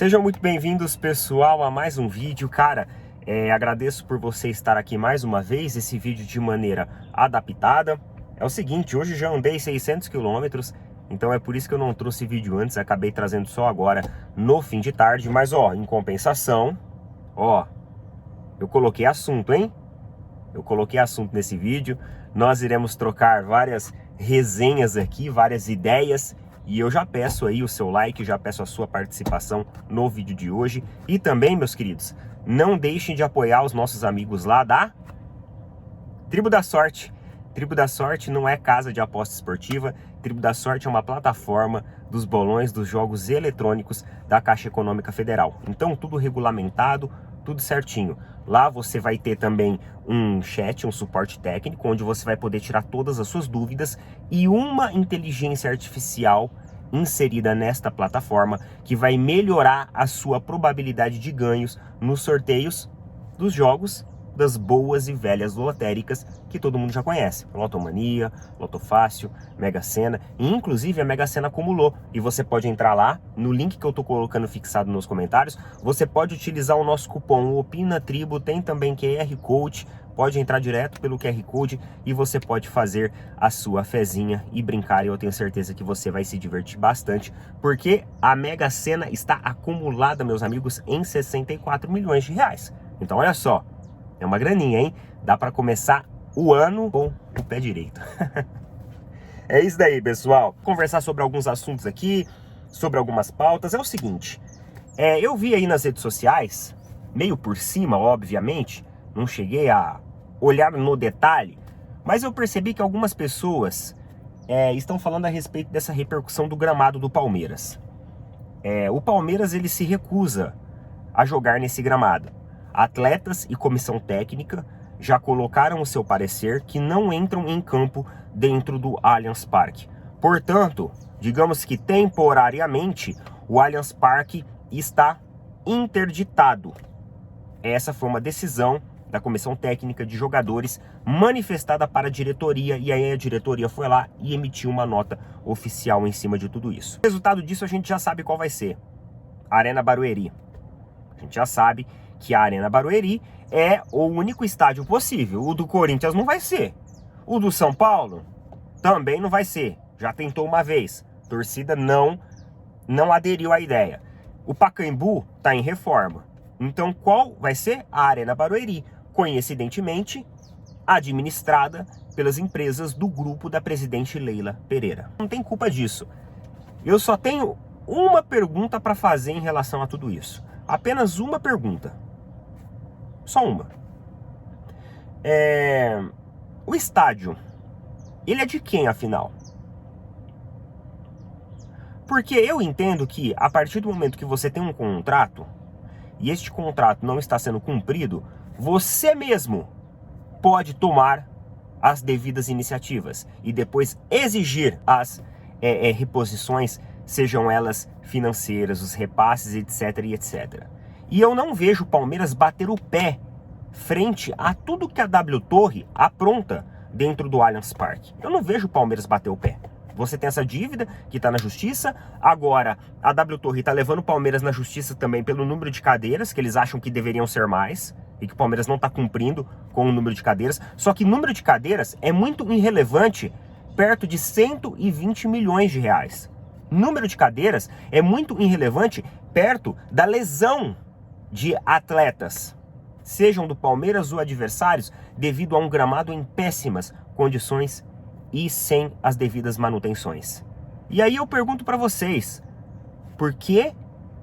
Sejam muito bem-vindos, pessoal, a mais um vídeo. Cara, agradeço por você estar aqui mais uma vez, esse vídeo de maneira adaptada. É o seguinte, hoje já andei 600 quilômetros, então é por isso que eu não trouxe vídeo antes, acabei trazendo só agora no fim de tarde. Mas, ó, em compensação, ó, eu coloquei assunto, hein? Eu coloquei assunto nesse vídeo. Nós iremos trocar várias resenhas aqui, várias ideias. E eu já peço aí o seu like, já peço a sua participação no vídeo de hoje. E também, meus queridos, não deixem de apoiar os nossos amigos lá da Tribo da Sorte. Tribo da Sorte não é casa de aposta esportiva. Tribo da Sorte é uma plataforma dos bolões dos jogos eletrônicos da Caixa Econômica Federal. Então, tudo regulamentado, tudo certinho. Lá você vai ter também um chat, um suporte técnico, onde você vai poder tirar todas as suas dúvidas e uma inteligência artificial inserida nesta plataforma que vai melhorar a sua probabilidade de ganhos nos sorteios dos jogos das boas e velhas lotéricas que todo mundo já conhece. Lotomania, Lotofácil, Mega Sena, e inclusive a Mega Sena acumulou. E você pode entrar lá, no link que eu tô colocando fixado nos comentários, você pode utilizar o nosso cupom OPINATRIBO, tem também QR Code, pode entrar direto pelo QR Code e você pode fazer a sua fezinha e brincar, e eu tenho certeza que você vai se divertir bastante, porque a Mega Sena está acumulada, meus amigos, em 64 milhões de reais. Então olha só, é uma graninha, hein? Dá para começar o ano com o pé direito. É isso daí, pessoal. Vou conversar sobre alguns assuntos aqui, sobre algumas pautas. É o seguinte, eu vi aí nas redes sociais, meio por cima, obviamente, não cheguei a olhar no detalhe, mas eu percebi que algumas pessoas estão falando a respeito dessa repercussão do gramado do Palmeiras. O Palmeiras, ele se recusa a jogar nesse gramado. Atletas e comissão técnica já colocaram o seu parecer que não entram em campo dentro do Allianz Parque. Portanto, digamos que temporariamente o Allianz Parque está interditado. Essa foi uma decisão da comissão técnica de jogadores manifestada para a diretoria, e aí a diretoria foi lá e emitiu uma nota oficial em cima de tudo isso. O resultado disso a gente já sabe qual vai ser: Arena Barueri. A gente já sabe que a Arena Barueri é o único estádio possível. O do Corinthians não vai ser. O do São Paulo também não vai ser. Já tentou uma vez. A torcida não aderiu à ideia. O Pacaembu está em reforma. Então qual vai ser? A Arena Barueri, coincidentemente administrada pelas empresas do grupo da presidente Leila Pereira. Não tem culpa disso. Eu só tenho uma pergunta para fazer em relação a tudo isso. Apenas uma pergunta. Só uma. O estádio, ele é de quem, afinal? Porque eu entendo que, a partir do momento que você tem um contrato, e este contrato não está sendo cumprido, você mesmo pode tomar as devidas iniciativas e depois exigir as reposições, sejam elas financeiras, os repasses, etc, e etc. E eu não vejo o Palmeiras bater o pé frente a tudo que a W Torre apronta dentro do Allianz Parque. Eu não vejo o Palmeiras bater o pé. Você tem essa dívida que está na justiça. Agora, a W Torre está levando o Palmeiras na justiça também pelo número de cadeiras, que eles acham que deveriam ser mais, e que o Palmeiras não está cumprindo com o número de cadeiras. Só que o número de cadeiras é muito irrelevante perto de 120 milhões de reais. Número de cadeiras é muito irrelevante perto da lesão de atletas, sejam do Palmeiras ou adversários, devido a um gramado em péssimas condições e sem as devidas manutenções. E aí eu pergunto para vocês, por que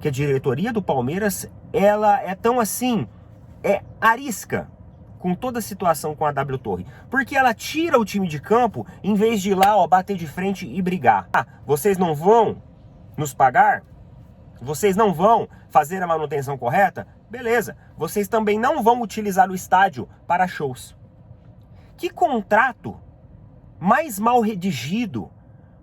a diretoria do Palmeiras ela é tão assim, arisca com toda a situação com a W Torre? Porque ela tira o time de campo em vez de ir lá, bater de frente e brigar. Vocês não vão nos pagar? Vocês não vão fazer a manutenção correta? Beleza. Vocês também não vão utilizar o estádio para shows. Que contrato mais mal redigido,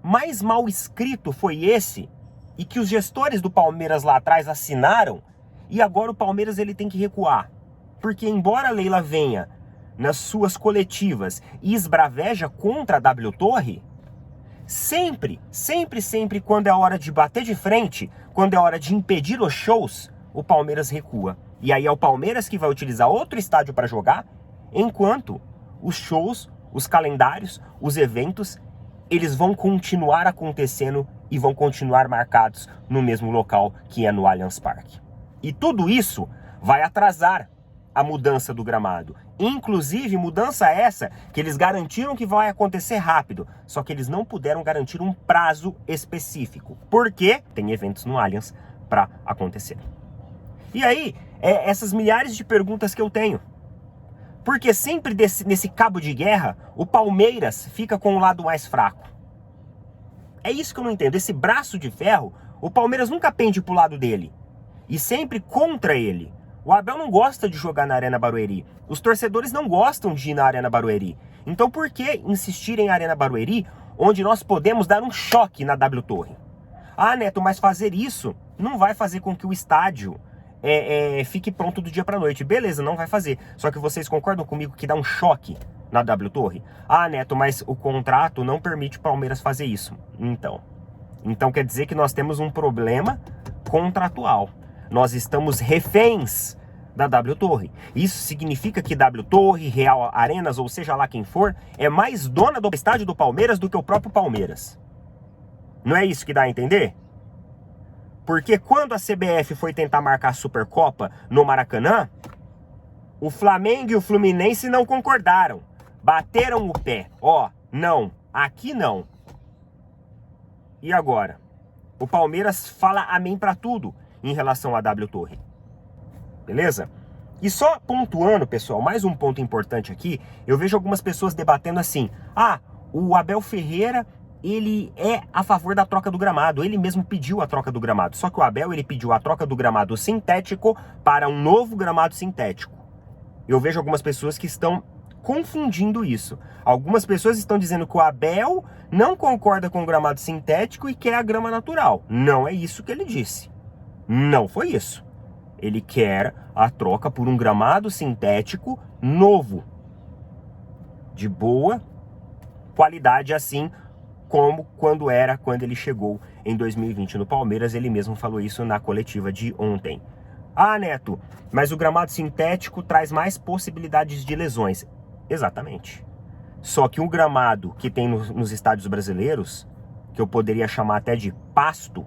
mais mal escrito foi esse, e que os gestores do Palmeiras lá atrás assinaram, e agora o Palmeiras ele tem que recuar? Porque embora a Leila venha nas suas coletivas e esbraveja contra a W Torre, sempre, sempre, sempre, quando é a hora de bater de frente, quando é a hora de impedir os shows, o Palmeiras recua. E aí é o Palmeiras que vai utilizar outro estádio para jogar, enquanto os shows, os calendários, os eventos, eles vão continuar acontecendo e vão continuar marcados no mesmo local, que é no Allianz Parque. E tudo isso vai atrasar a mudança do gramado. Inclusive, mudança essa que eles garantiram que vai acontecer rápido, só que eles não puderam garantir um prazo específico, porque tem eventos no Allianz para acontecer. E aí, essas milhares de perguntas que eu tenho. Porque sempre nesse cabo de guerra, o Palmeiras fica com o lado mais fraco. É isso que eu não entendo. Esse braço de ferro, o Palmeiras nunca pende pro lado dele. E sempre contra ele. O Abel não gosta de jogar na Arena Barueri. Os torcedores não gostam de ir na Arena Barueri. Então por que insistir em Arena Barueri, onde nós podemos dar um choque na W Torre? Ah, Neto, mas fazer isso não vai fazer com que o estádio fique pronto do dia para noite. Beleza, não vai fazer. Só que vocês concordam comigo que dá um choque na W Torre? Ah, Neto, mas o contrato não permite o Palmeiras fazer isso. Então quer dizer que nós temos um problema contratual. Nós estamos reféns da W Torre. Isso significa que W Torre, Real Arenas, ou seja lá quem for, é mais dona do estádio do Palmeiras do que o próprio Palmeiras. Não é isso que dá a entender? Porque quando a CBF foi tentar marcar a Supercopa no Maracanã, o Flamengo e o Fluminense não concordaram. Bateram o pé. Ó, não, aqui não. E agora? O Palmeiras fala amém pra tudo em relação à W Torre. Beleza? E só pontuando, pessoal, mais um ponto importante aqui, eu vejo algumas pessoas debatendo assim: ah, o Abel Ferreira, ele é a favor da troca do gramado, ele mesmo pediu a troca do gramado, só que o Abel, ele pediu a troca do gramado sintético para um novo gramado sintético. Eu vejo algumas pessoas que estão confundindo isso. Algumas pessoas estão dizendo que o Abel não concorda com o gramado sintético e quer a grama natural. Não é isso que ele disse. Não foi isso. Ele quer a troca por um gramado sintético novo, de boa qualidade, assim como quando ele chegou em 2020 no Palmeiras. Ele mesmo falou isso na coletiva de ontem. Ah, Neto, mas o gramado sintético traz mais possibilidades de lesões. Exatamente. Só que o gramado que tem nos estádios brasileiros, que eu poderia chamar até de pasto,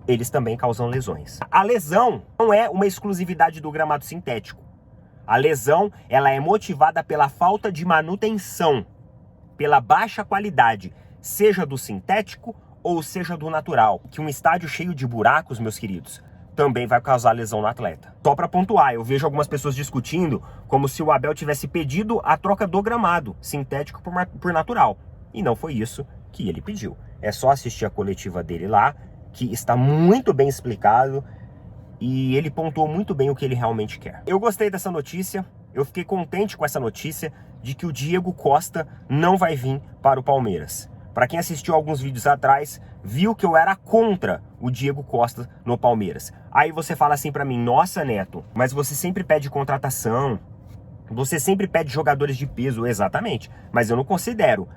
eles também causam lesões. A lesão não é uma exclusividade do gramado sintético. A lesão, ela é motivada pela falta de manutenção, pela baixa qualidade, seja do sintético ou seja do natural. Que um estádio cheio de buracos, meus queridos, também vai causar lesão no atleta. Só para pontuar, eu vejo algumas pessoas discutindo como se o Abel tivesse pedido a troca do gramado sintético por natural. E não foi isso que ele pediu. É só assistir a coletiva dele lá, que está muito bem explicado e ele pontuou muito bem o que ele realmente quer. Eu gostei dessa notícia, eu fiquei contente com essa notícia de que o Diego Costa não vai vir para o Palmeiras. Para quem assistiu alguns vídeos atrás, viu que eu era contra o Diego Costa no Palmeiras. Aí você fala assim para mim: nossa, Neto, mas você sempre pede contratação, você sempre pede jogadores de peso. Exatamente, mas eu não considero,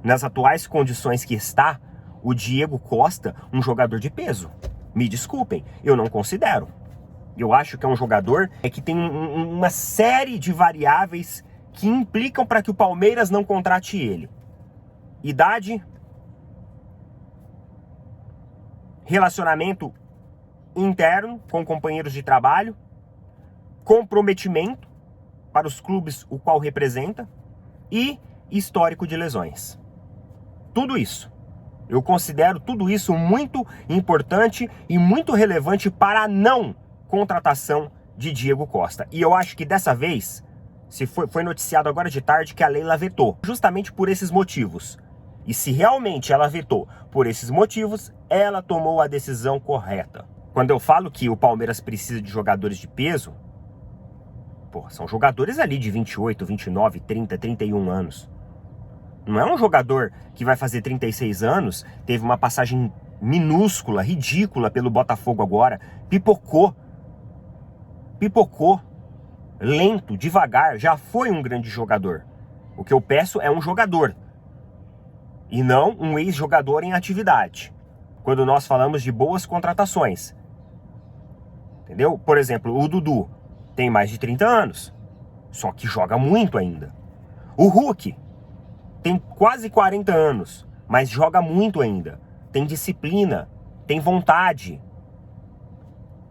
nas atuais condições que está, o Diego Costa um jogador de peso. Me desculpem, eu não considero. Eu acho que é um jogador que tem uma série de variáveis que implicam para que o Palmeiras não contrate ele. Idade, relacionamento interno com companheiros de trabalho, comprometimento para os clubes o qual representa e histórico de lesões. Tudo isso. Eu considero tudo isso muito importante e muito relevante para a não contratação de Diego Costa. E eu acho que dessa vez, foi noticiado agora de tarde que a Leila vetou, justamente por esses motivos. E se realmente ela vetou por esses motivos, ela tomou a decisão correta. Quando eu falo que o Palmeiras precisa de jogadores de peso, são jogadores ali de 28, 29, 30, 31 anos. Não é um jogador que vai fazer 36 anos, teve uma passagem minúscula, ridícula pelo Botafogo agora, pipocou, lento, devagar, já foi um grande jogador. O que eu peço é um jogador. e não um ex-jogador em atividade. Quando nós falamos de boas contratações. Entendeu? Por exemplo, o Dudu tem mais de 30 anos, só que joga muito ainda. O Hulk tem quase 40 anos, mas joga muito ainda. Tem disciplina, tem vontade.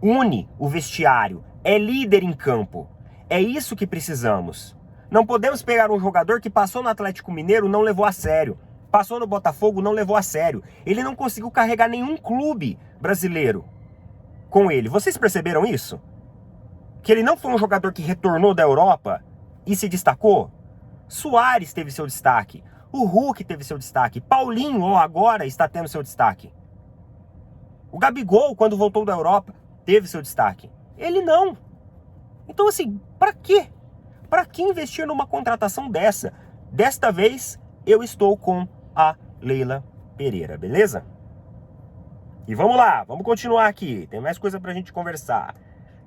Une o vestiário, é líder em campo. É isso que precisamos. Não podemos pegar um jogador que passou no Atlético Mineiro, não levou a sério. Passou no Botafogo, não levou a sério. Ele não conseguiu carregar nenhum clube brasileiro com ele. Vocês perceberam isso? Que ele não foi um jogador que retornou da Europa e se destacou? Suárez teve seu destaque. O Hulk teve seu destaque. Paulinho, agora, está tendo seu destaque. O Gabigol, quando voltou da Europa, teve seu destaque. Ele não. Então, assim, para quê? Para que investir numa contratação dessa? Desta vez, eu estou com a Leila Pereira, beleza? E vamos lá, vamos continuar aqui. Tem mais coisa pra gente conversar.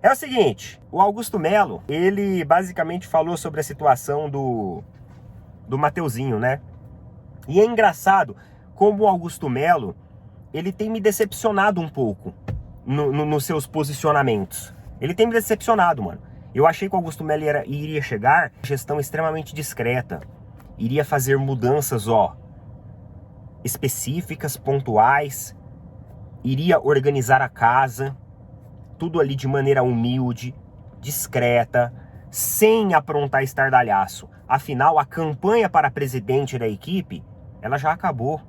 É o seguinte, o Augusto Melo, ele basicamente falou sobre a situação do Mateuzinho, né? E é engraçado como o Augusto Melo, ele tem me decepcionado um pouco nos seus posicionamentos. Ele tem me decepcionado, mano. Eu achei que o Augusto Melo iria chegar gestão extremamente discreta. Iria fazer mudanças, específicas, pontuais. Iria organizar a casa. Tudo ali de maneira humilde, discreta, sem aprontar estardalhaço. Afinal, a campanha para presidente da equipe, ela já acabou.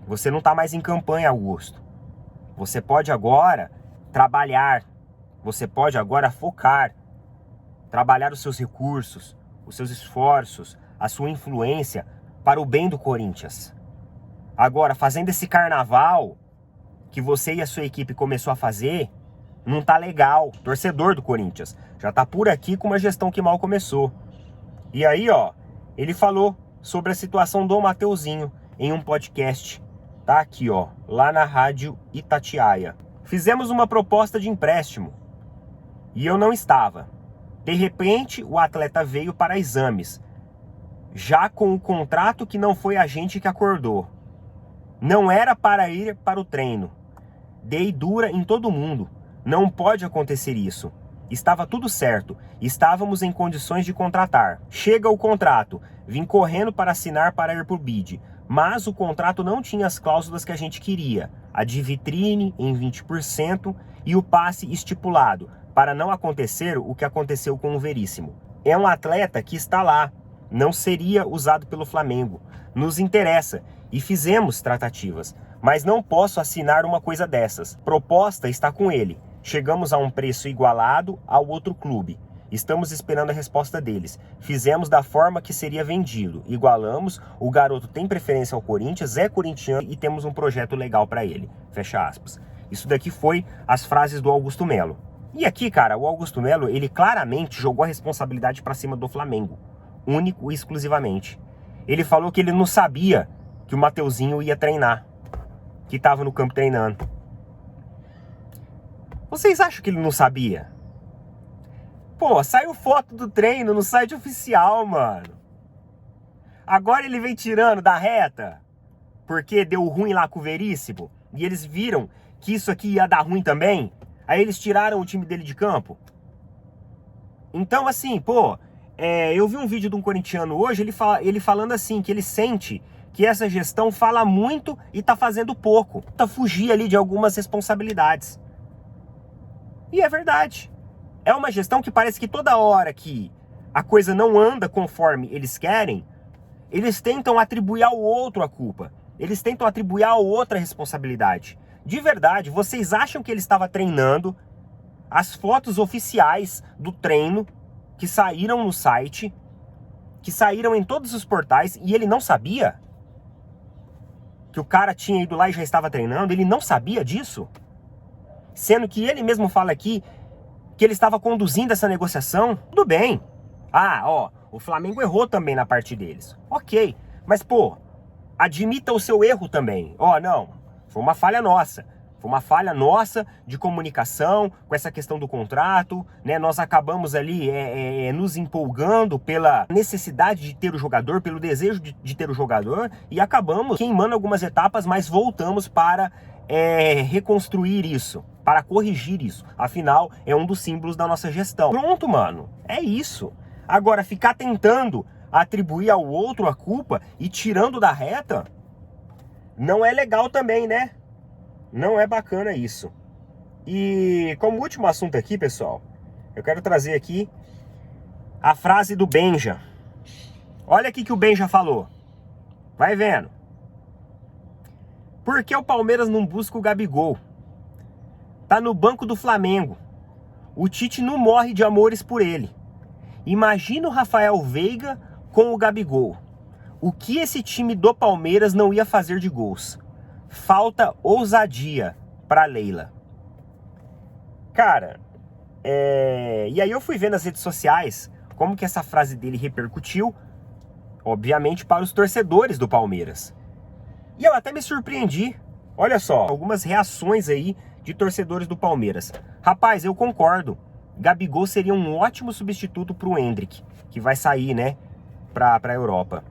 Você não está mais em campanha, Augusto. Você pode agora trabalhar. Você pode agora focar. Trabalhar os seus recursos, os seus esforços, a sua influência para o bem do Corinthians. Agora, fazendo esse carnaval que você e a sua equipe começou a fazer, não tá legal. Torcedor do Corinthians já tá por aqui com uma gestão que mal começou. E aí, ele falou sobre a situação do Mateuzinho em um podcast. Tá aqui, lá na Rádio Itatiaia. Fizemos uma proposta de empréstimo e eu não estava. De repente, o atleta veio para exames, já com o contrato que não foi a gente que acordou. Não era para ir para o treino. Dei dura em todo mundo. Não pode acontecer isso. Estava tudo certo. Estávamos em condições de contratar. Chega o contrato. Vim correndo para assinar para ir pro bid. Mas o contrato não tinha as cláusulas que a gente queria. A de vitrine em 20% e o passe estipulado, para não acontecer o que aconteceu com o Veríssimo. É um atleta que está lá. Não seria usado pelo Flamengo. Nos interessa. E fizemos tratativas. Mas não posso assinar uma coisa dessas. Proposta está com ele. Chegamos a um preço igualado ao outro clube. Estamos esperando a resposta deles. Fizemos da forma que seria vendido. Igualamos, o garoto tem preferência ao Corinthians, é corintiano e temos um projeto legal para ele. Fecha aspas. Isso daqui foi as frases do Augusto Melo. E aqui, cara, o Augusto Melo, ele claramente jogou a responsabilidade para cima do Flamengo. Único e exclusivamente. Ele falou que ele não sabia que o Mateuzinho ia treinar. Que estava no campo treinando. Vocês acham que ele não sabia? Pô, saiu foto do treino no site oficial, mano. Agora ele vem tirando da reta porque deu ruim lá com o Veríssimo e eles viram que isso aqui ia dar ruim também. Aí eles tiraram o time dele de campo. Então, assim, eu vi um vídeo de um corintiano hoje, ele falando assim, que ele sente que essa gestão fala muito e tá fazendo pouco. Tá fugir ali de algumas responsabilidades. E é verdade. É uma gestão que parece que toda hora que a coisa não anda conforme eles querem, eles tentam atribuir ao outro a culpa. Eles tentam atribuir ao outro a responsabilidade. De verdade, vocês acham que ele estava treinando? As fotos oficiais do treino que saíram no site, que saíram em todos os portais, e ele não sabia? Que o cara tinha ido lá e já estava treinando? Ele não sabia disso? Sendo que ele mesmo fala aqui que ele estava conduzindo essa negociação. Tudo bem. O Flamengo errou também na parte deles. Ok. Mas, admita o seu erro também. Não. Foi uma falha nossa. Foi uma falha nossa de comunicação com essa questão do contrato, né? Nós acabamos ali nos empolgando pela necessidade de ter o jogador, pelo desejo de ter o jogador, e acabamos queimando algumas etapas, mas voltamos para reconstruir isso, para corrigir isso. Afinal, é um dos símbolos da nossa gestão. Pronto, mano, é isso. Agora, ficar tentando atribuir ao outro a culpa e tirando da reta, não é legal também, né? Não é bacana isso. E como último assunto aqui, pessoal, eu quero trazer aqui a frase do Benja. Olha aqui que o Benja falou. Vai vendo. Por que o Palmeiras não busca o Gabigol? Tá no banco do Flamengo. O Tite não morre de amores por ele. Imagina o Rafael Veiga com o Gabigol. O que esse time do Palmeiras não ia fazer de gols? Falta ousadia pra Leila. Cara, e aí eu fui ver nas redes sociais como que essa frase dele repercutiu, obviamente para os torcedores do Palmeiras. E eu até me surpreendi. Olha só, algumas reações aí de torcedores do Palmeiras. Rapaz, eu concordo. Gabigol seria um ótimo substituto pro Endrick, que vai sair, né, pra Europa.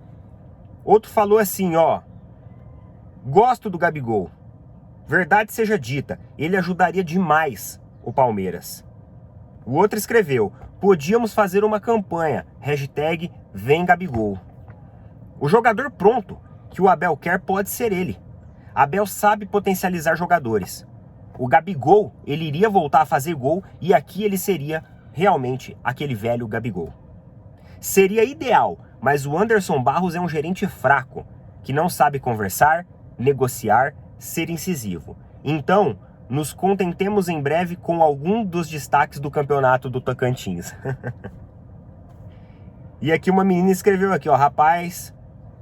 Outro falou assim, ó: gosto do Gabigol. Verdade seja dita, ele ajudaria demais o Palmeiras. O outro escreveu: podíamos fazer uma campanha, #vem Gabigol. O jogador pronto que o Abel quer pode ser ele. Abel sabe potencializar jogadores. O Gabigol, ele iria voltar a fazer gol e aqui ele seria realmente aquele velho Gabigol. Seria ideal, mas o Anderson Barros é um gerente fraco, que não sabe conversar, negociar, ser incisivo. Então, nos contentemos em breve com algum dos destaques do campeonato do Tocantins. E aqui uma menina escreveu aqui, ó: rapaz,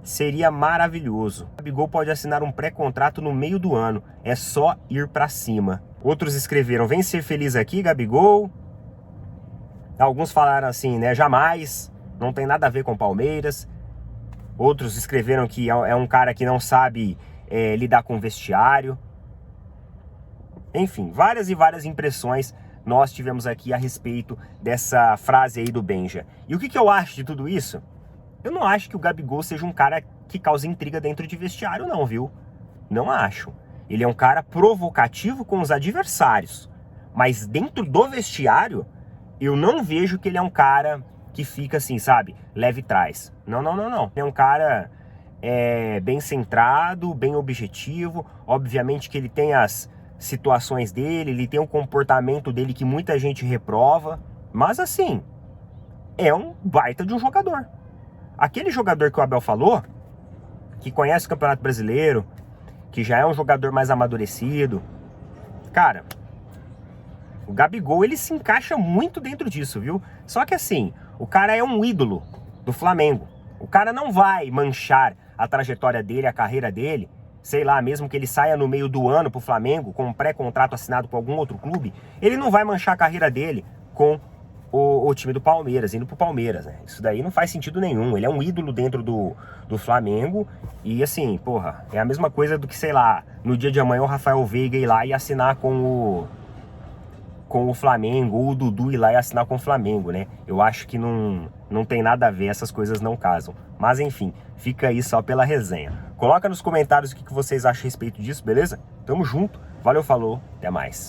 seria maravilhoso. O Gabigol pode assinar um pré-contrato no meio do ano, é só ir pra cima. Outros escreveram: vem ser feliz aqui, Gabigol. Alguns falaram assim, né, jamais, não tem nada a ver com Palmeiras. Outros escreveram que é um cara que não sabe lidar com vestiário. Enfim, várias e várias impressões nós tivemos aqui a respeito dessa frase aí do Benja. E o que eu acho de tudo isso? Eu não acho que o Gabigol seja um cara que causa intriga dentro de vestiário não, viu? Não acho. Ele é um cara provocativo com os adversários. Mas dentro do vestiário, eu não vejo que ele é um cara que fica assim, sabe, leve trás. Não, não, não, não. Ele é um cara bem centrado, bem objetivo. Obviamente que ele tem as situações dele, ele tem um comportamento dele que muita gente reprova. Mas assim, é um baita de um jogador. Aquele jogador que o Abel falou, que conhece o Campeonato Brasileiro, que já é um jogador mais amadurecido, cara, o Gabigol, ele se encaixa muito dentro disso, viu? Só que assim, o cara é um ídolo do Flamengo. O cara não vai manchar a trajetória dele, a carreira dele, sei lá, mesmo que ele saia no meio do ano pro Flamengo, com um pré-contrato assinado com algum outro clube, ele não vai manchar a carreira dele com o time do Palmeiras, indo pro Palmeiras, né? Isso daí não faz sentido nenhum. Ele é um ídolo dentro do Flamengo. E assim, porra, é a mesma coisa do que, sei lá, no dia de amanhã o Rafael Veiga ir lá e assinar com o Flamengo, ou o Dudu ir lá e assinar com o Flamengo, né? Eu acho que não tem nada a ver, essas coisas não casam. Mas enfim, fica aí só pela resenha. Coloca nos comentários o que vocês acham a respeito disso, beleza? Tamo junto, valeu, falou, até mais.